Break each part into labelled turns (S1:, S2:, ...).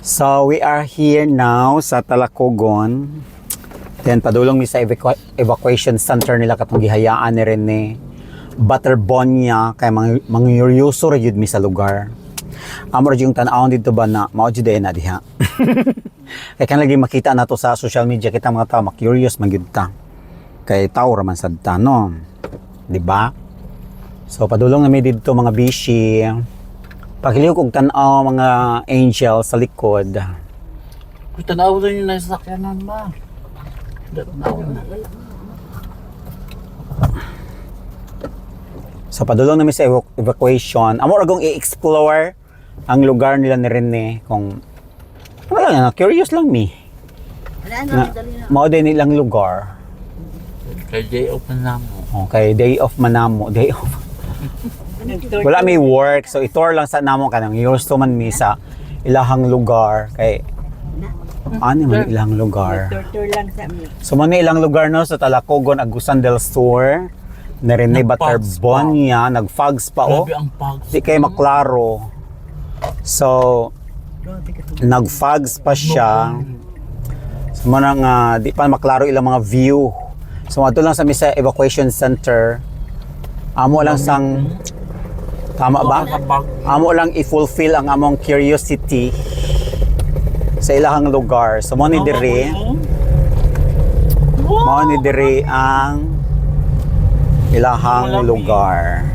S1: So we are here now sa Talacogon. Then padulong mi sa evacuation center nila katong gihayaan ni Rene. Butterbonia kay mga yuryoso ra gyud mi sa lugar. Amo ra yung tan-awon dito ba na mao jud na diha. Kay kan lagi makita nato sa social media kita mga tao curious man gyud ta. Kay tao ra man sad ta no. Di ba? So padulong na mi dito mga bishi. Pakiliw kong tanaw mga angel sa likod.
S2: Kung tanaw rin yung nasa sakyanan ba? Tanaw na.
S1: So padulong namin sa evacuation. Amo ra gong i-explore ang lugar nila ni Rene kung wala na, curious lang mi. Na, mao din nilang lugar.
S2: Kay day off Manamo.
S1: Okay, day off Manamo, day off. Wala may work, so itour lang sa namo kanang yours to man mi sa ilahang lugar kay ano man ilang lugar.
S3: Tour lang sa mi.
S1: So man ilang lugar no sa Talacogon, Agusan del Sur, na Rene Butterbonia, nag-fogs pa o.
S2: Grabe ang pag.
S1: Di kay maklaro. So nag-fogs pa siya. So man di pa maklaro ilang mga view. So ato lang sa misa evacuation center. Amo lang sang tama ba? Amo lang i-fulfill ang among curiosity sa ilahang lugar. So mo ni dire. Mo ni dire ang ilahang lugar.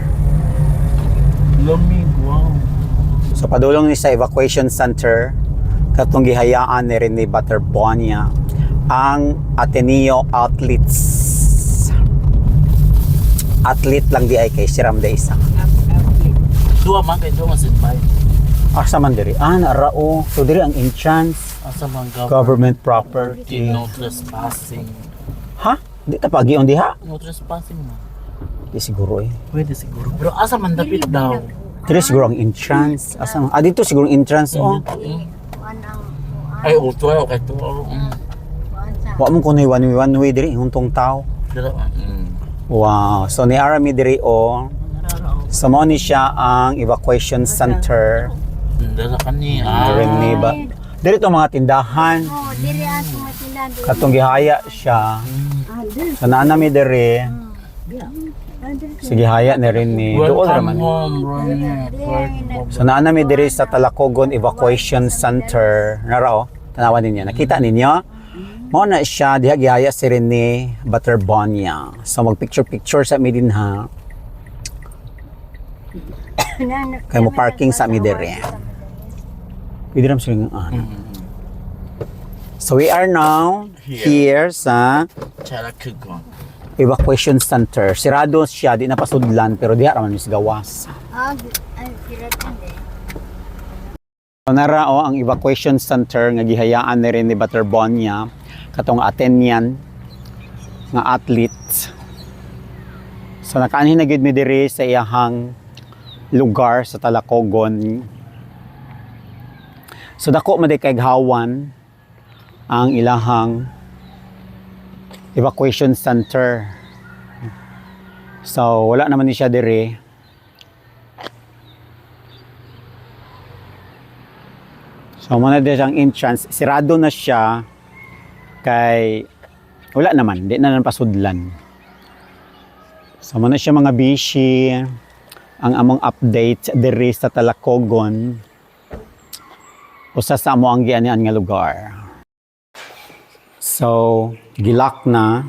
S2: Lamig, wow.
S1: So padulong ni sa evacuation center katong gihayaan ni Rene Butterbonia ang Ateneo Athletes. Athlete lang di ay kay Siram da isa.
S2: Dua man kay dua masinbay.
S1: Asa man diri? Narao. So diri ang entrance.
S2: Asa man
S1: Government property.
S2: No trespassing.
S1: Ha? Di ta pagion diha?
S2: No trespassing mo.
S1: Di siguro eh.
S2: Pwede siguro. Pero asa man dapit daw.
S1: Diri siguro ang entrance. Asa man? Dito siguro ang entrance oh.
S2: Ay, uto ay kay to.
S1: Wa mo kunoy one way diri huntong tao.
S2: Dira.
S1: Wow. So ni Arami diri oh. So mo ni siya ang evacuation center.
S2: Dira kani.
S1: Rene ba? Diri to mga tindahan.
S3: Oh, dili as matindan.
S1: Katong gihaya siya. So naa mi diri. Sige haya ni Rene. Dool ra man. So naa mi diri sa Talacogon Evacuation Center. Nara oh. Tanawan ninyo. Nakita ninyo? Mao na siya diha gihaya si Rene Butterbonia. So mag picture sa mi din ha. Kay mo parking sa mi dire. Pwede ram sila So we are now here sa
S2: Talacogon
S1: evacuation center. Sirado siya, di napasudlan pero diha ra man mis gawas.
S3: Ay, piratan eh.
S1: So nara oh, ang evacuation center nga gihayaan ni Rene Butterbonia katong Athenian nga athlete. So nakaanhin na gid mi diri sa iyahang lugar sa Talacogon. So dako man kay gawan ang ilahang evacuation center. So wala naman ni siya diri. So muna din siyang entrance, sirado na siya kay wala naman, di na pasudlan. So muna siya mga bishi ang among update diri sa Talacogon. Usa sa amo ang gianian nga lugar. So gilak na,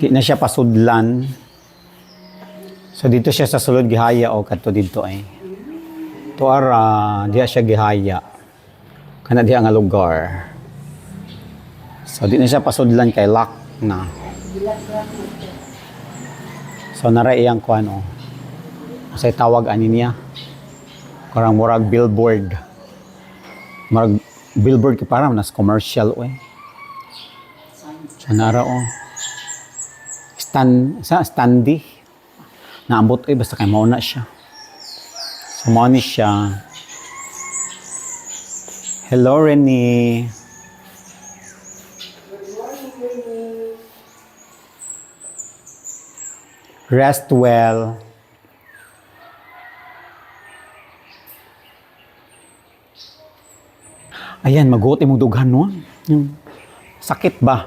S1: di na siya pasudlan. So dito siya sa sulod gihaya o kadto dito ay. Tuara diha siya gihaya. Kana diha nga lugar. So di na siya pasudlan kay lock na. So nara iyang kuan oh. Say tawag ani niya. Karang murag billboard. Murag billboard kay para nas commercial oy. So nara oh. Standy. Naambot oy basta kay mao na siya. So mao ni siya. Hello Rene. Rest well. Ayan, maguti mong dughan no. Yung sakit ba?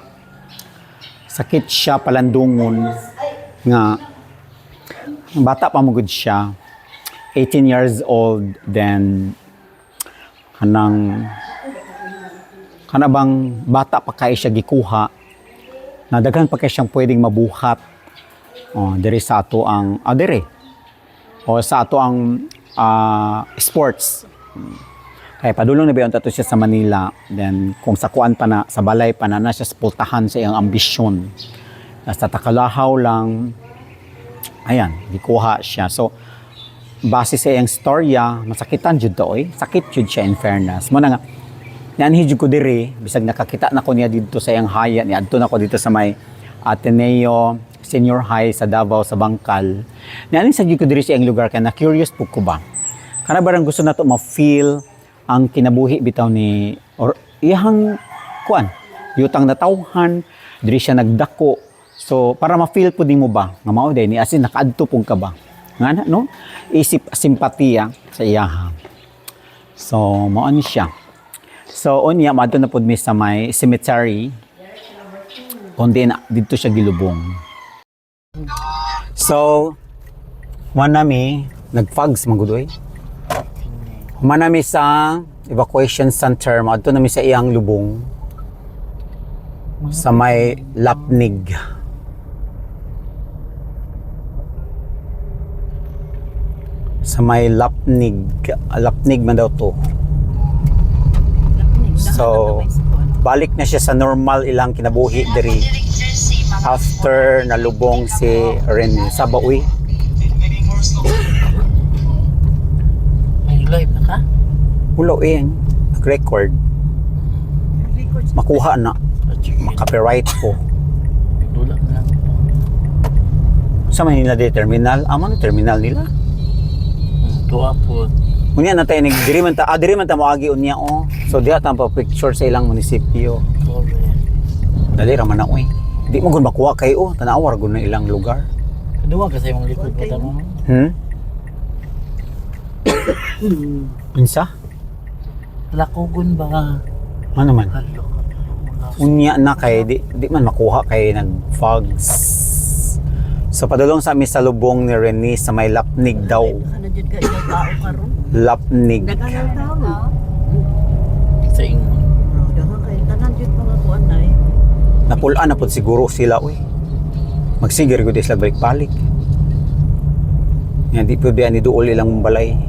S1: Sakit siya palandungon nga bata pa mo gud siya. 18 years old, then kanang bang bata pa kay siya gikuha na daghan pa kay siyang pwedeng mabuhat. Diri sa ato ang diri o sa ato ang sports. Kaya padulong na bayon tato siya sa Manila. Then kung sa kuan pa na, sa balay pa na siya spultahan sa iyang ambisyon. Sa takalahaw lang, ayan, gikuha siya. So, base sa iyang storya, masakitan jud to, sakit jud siya in fairness. Mo na nga, nanhid ko diri, bisag nakakita na ko niya dito sa iyang haya, niadto na ko dito sa may Ateneo Senior High sa Davao, sa Bangkal. Nanhid sa ko diri sa iyang lugar, kaya na-curious po ko ba? Kana barang gusto na to ma-feel ang kinabuhi bitaw ni or iyang kuan yutang natawhan diri siya nagdako, so para ma-feel pud nimo ba nga mao day ni asin nakaadto pug ka ba nga no isip simpatiya sa iyaha. So mao ni siya. So unya maadto na pud mi sa may cemetery kundi na dito siya gilubong. So wanami nagfags magudoy. Manami sa evacuation center, maadto nami sa iyang lubong sa may Lapnig. Sa may Lapnig. Lapnig man daw to. So, balik na siya sa normal ilang kinabuhi diri after nalubong si Rene sa Baoy.
S2: Live na ka?
S1: Ulo nag-record. Makuha na. Makapiright po.
S2: Dula na lang ito.
S1: Sa Manila di terminal. Amo na terminal nila.
S2: Tuwa po.
S1: Unya na tayo diri man ta moagi unya So diha ta pa picture sa ilang munisipyo.
S2: Correct.
S1: Dali ra man na Di mo gud makuha kay tanawar gud na ilang lugar.
S2: Kaduwa kasi mong likod pa tamo.
S1: Unsa?
S2: Lakogon ba?
S1: Ano man?
S2: Halo.
S1: Unya na kay di man makuha kay nag-fogs. So padulong sa mi sa lubong ni Rene sa may Lapnig daw.
S4: Ano jud ka ilang tao karon?
S1: Lapnig.
S4: Dagan tao.
S2: Sa ingon.
S4: Bro, dagan kay tanan jud mga kuan nay.
S1: Napulaan na pud siguro sila Magsigir gud sila balik-balik. Yan di pud biya ni duol ilang balay.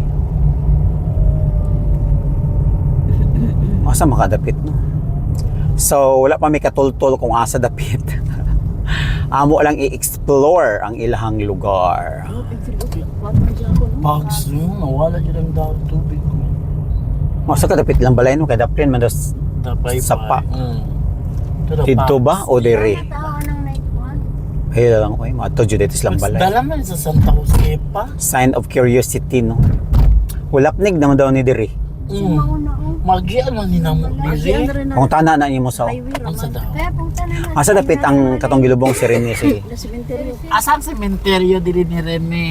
S1: Asa makadapit no? So wala pa may katultol kung asa dapit. Amo lang i-explore ang ilahang lugar.
S4: Oh, kuan man siya ako no.
S2: Bugs no, nawala dyan ang daw tubig.
S1: Asa kadapit lang balay no kay dapren man dos
S2: Tapay
S1: sapa.
S2: Pero
S1: Dito ba o diri?
S3: Tao ng night one.
S1: Ay lang mato jud dito lang balay.
S2: Dala man sa Santa Jose pa.
S1: Sign of curiosity no. Ulapnig naman daw ni diri.
S3: Mauna
S2: Magian man ni namo diri.
S1: Kung tana na nimo sa.
S4: Highway ra
S2: Ang sa
S4: man.
S2: daw.
S3: Kaya punta na natin.
S1: Asa dapit ang katong gilubong si Rene sige.
S4: Na sementeryo.
S2: Asan sementeryo diri ni Rene?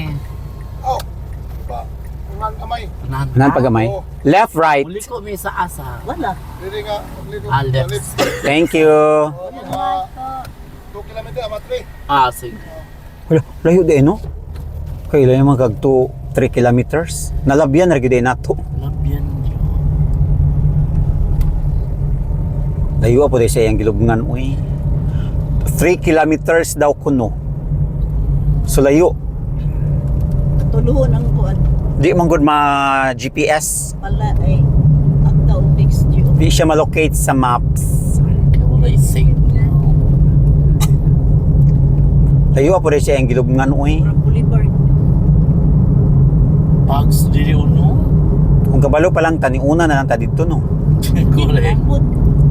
S5: Amay.
S1: Nan pagamay. Left right.
S2: Uli ko may sa asa.
S4: Wala.
S5: Dili nga dito.
S2: Left.
S1: Thank you.
S5: Mga 2 kilometer ama 3.
S2: Sige.
S1: Wala, layo din no? Kay layo man kag 3 kilometers. Nalabyan ra gyud nato.
S2: Labyan niyo.
S1: Layo po sa iyang gilubngan 3 kilometers daw kuno. So layo.
S4: Tuluhon ang kuan.
S1: Di man gud ma GPS.
S4: Pala ay agdaw next year.
S1: Di siya ma-locate sa maps.
S2: Kaya wala'y safe.
S1: Layo po sa iyang gilubngan
S4: From Boulevard.
S2: Bugs diri uno.
S1: Kung kabalo pa lang tani una na lang ta dito no.
S2: Correct.
S4: Put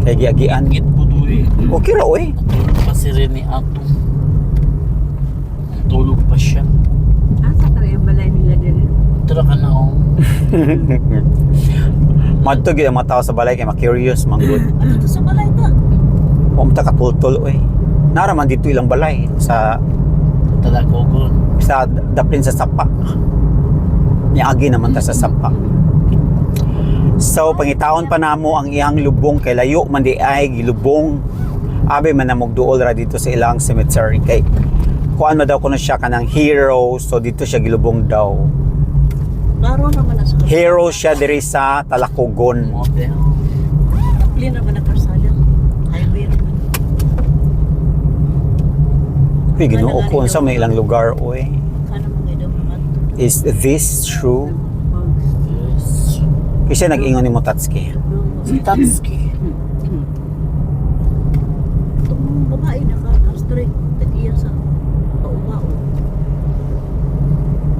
S1: Kay giagian.
S2: Git po duwi.
S1: Okay ra
S2: Natulog pa si Rene ato. Natulog pa siya.
S3: Asa ka yung balay nila din?
S2: Tara ka na
S1: Madto gyud ang mga tao sa balay kay ma-curious man gud.
S4: ano to sa balay ta?
S1: Pumta ka tultol Nara man dito ilang balay sa
S2: Talakogon.
S1: dapin sa sapa. Niagi naman ta sa sapa. So pangitaon pa namo ang iyang lubong kay layo man di ay gilubong. Abi man namog duol ra dito sa ilang cemetery kay kuan man daw kuno siya kanang hero, so dito siya gilubong daw.
S4: Klaro naman na sa
S1: Hero siya diri sa Talacogon.
S2: Model.
S4: Clean naman na karsada. Highway naman.
S1: Uy, Ginoo ko unsa may ilang lugar oy.
S4: Kana mga daw mga
S1: Is this true?
S2: Yes.
S1: Kasi nag-ingon ni mo Tatsuki.
S2: Si Tatsuki.
S4: itong babae na ka straight tagiya sa paubao.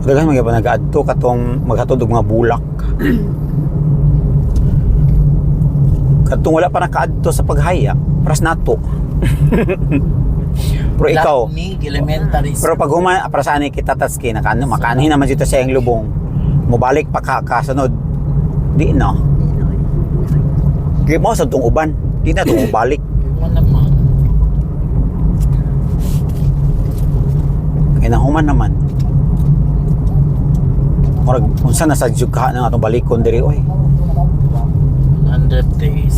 S1: Daghan mga ba nag-adto katong maghatod og mga bulak. Katong wala pa nakaadto sa paghaya, pras nato. Pero ikaw,
S2: Ni elementary
S1: pero pag para saan kita Tatsuki nakaano makaanhin naman dito sa iyang lubong. Mobalik pa kasunod. Di na. Di mo sa tong uban. Di na tong balik.
S2: mo naman.
S1: Kaya nahuman naman. Murag unsa na sa jugha na atong balikon diri oy.
S2: 100 days.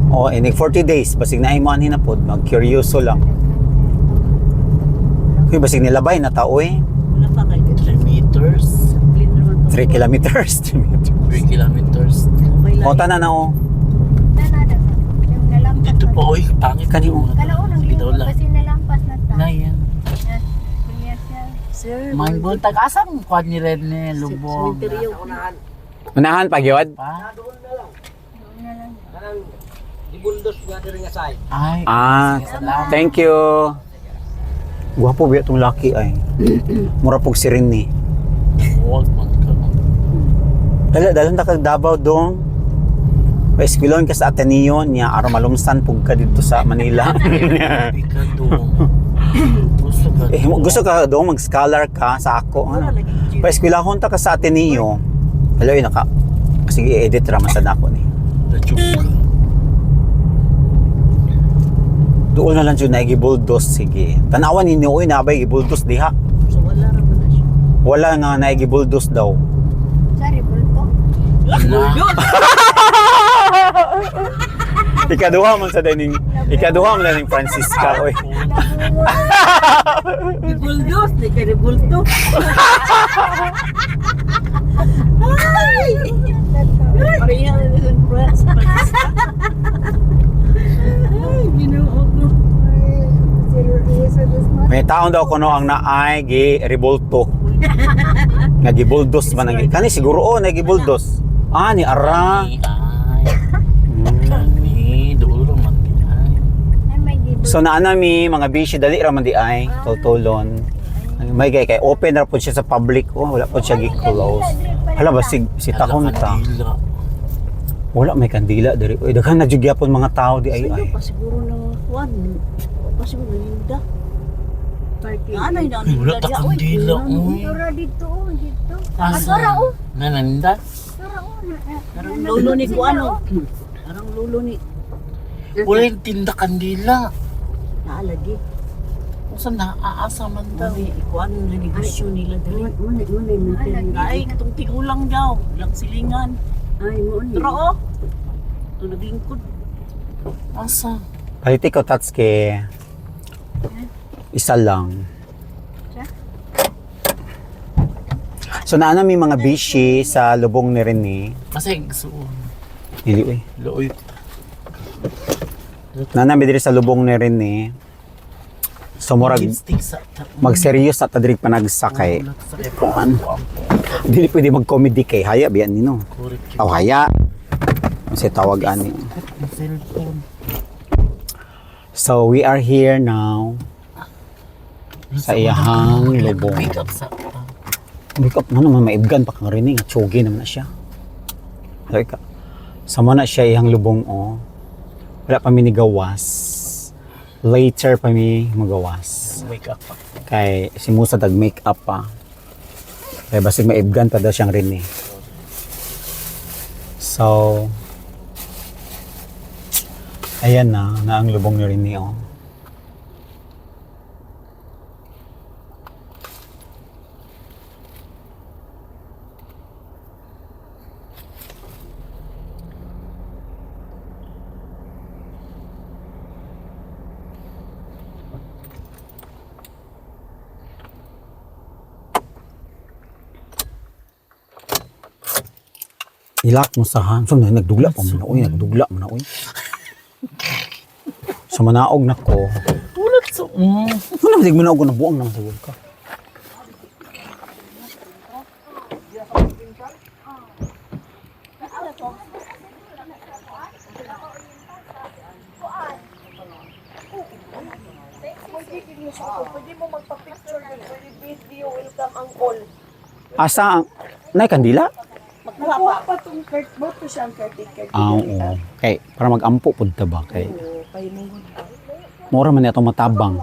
S1: Oh, in 40 days basig na imo anhin na pod, mag-curioso lang. Kuy basig nilabay na ta oy.
S4: Wala pa kay
S2: 3 meters.
S4: Clean naman
S1: 3 kilometers.
S2: 3 kilometers.
S4: May
S1: O tanan na o.
S3: Tanada ka. Yung nalampas
S2: Dito
S3: na.
S2: po, oy, pangit
S1: Kani mo.
S3: Kalaunang
S2: Bitaw
S3: linggo
S2: lang.
S3: kasi nalampas na ta.
S2: Na yan.
S3: Kuya siya.
S4: Sir,
S2: May buntag asang kuan ni Rene Lubong.
S4: cemetery yung
S1: Unahan pa gyud.
S2: Pa?
S3: Doon na lang.
S2: Ay, salamat.
S1: Thank you. Gwapo biya tong laki ay. Mura pog si Rini.
S2: Huwag man ka.
S1: Dalan ta kag Davao dong. Paeskwelon ka sa Ateneo niya aron malumsan pug ka dito sa Manila.
S2: Hindi ka doon. Gusto ka
S1: Eh, gusto ka dong mag-scholar ka sa ako ano. Paeskwelahon ta ka sa Ateneo. Hello, naka. Sige, i-edit ra man sad ako ni.
S2: Na-joke.
S1: Doon na lang jud na gibuldos sige. Tanawan ninyo oy nabay gibuldos diha.
S4: So wala naman na siya.
S1: Wala nga na gibuldos daw.
S3: Sorry, bulto.
S1: Ikaduha man sa dining ikaduha man ning Francisca oy.
S4: Buldos, di ka bulto. Pareha na yung friends. Ay, ginoo ko.
S1: May taon daw kuno ang naay gi revolto. Nga gibuldos man ang kani siguro na gibuldos. Ah ni ara.
S2: Ay, kani, doon man di ay.
S3: Ay, may gibol.
S1: So naana mi mga bisyo dali ra man di ay tultulon. May kay open ra pud siya sa public. Oh, wala pud siya gi-close. Hala ba si tahon ta.
S2: Kandila.
S1: Wala may kandila diri. Oy daghan na jud gyapon mga tao di ay ay.
S4: Pa siguro ng kuwan. Pa siguro ng yuda.
S3: Parking.
S4: Anay na
S2: Ay, wala ta kandila. Uy.
S3: Dito ra dito, dito.
S2: Asa?
S3: Asara oh.
S2: Nananda?
S3: Asara oh.
S4: Parang lulo ni kuano. Parang lulo ni
S2: Wala yung tinda kandila.
S4: naalagi.
S2: Kung saan naaasa man daw.
S4: Dami ikuan ng negosyo nila dali.
S3: Muna.
S4: Ay, katong tigulang daw. Lang silingan.
S3: Ay, muna.
S4: Pero oh. Ito naglingkod.
S2: Asa?
S1: Paliti ko Tatsuki. Isa lang. So naana mi mga bishi sa lubong ni Rene.
S2: Masig suon.
S1: Dili oy.
S2: Looy.
S1: Naana mi diri sa lubong ni Rene. So murag
S2: Stick sa
S1: magseryos at adrig panagsakay. Dili pwede mag-comedy kay haya biyan nino. Aw haya. Kasi tawag ani.
S2: Cellphone.
S1: So we are here now sa iyahang lubong.
S2: Pick up sa
S1: Wake up na naman, maibgan pa kang Rene nga tsugi naman na siya. Sabi ka, sama na siya iyang lubong o. Wala pa mi nigawas. Later pa mi magawas.
S2: wake up pa.
S1: Kay si Musa tag make up pa. Kaya basig maibgan pa daw siyang Rene. So, ayan na ang lubong ni Rene o. Ilak mo sa han. So, nagdugla pa mo na, uy. Nagdugla mo na, uy. Sa manaog na ko.
S2: Ulat sa...
S1: Ano na, manaog ko na buang naman sa ka.
S4: Pwede mo magpa-picture doon. Pwede video, welcome angkol.
S1: Asa ang... Nay, kandila?
S4: Nakuha pa itong boto siyang caretaker.
S1: Ah, oo. Kay, para mag-ampo punta ba? Kay,
S4: Pahinungod.
S1: mura man itong matabang.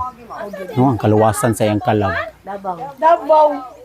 S1: No, ang kaluwasan sa iyang kalag.
S4: Dabang. Dabaw.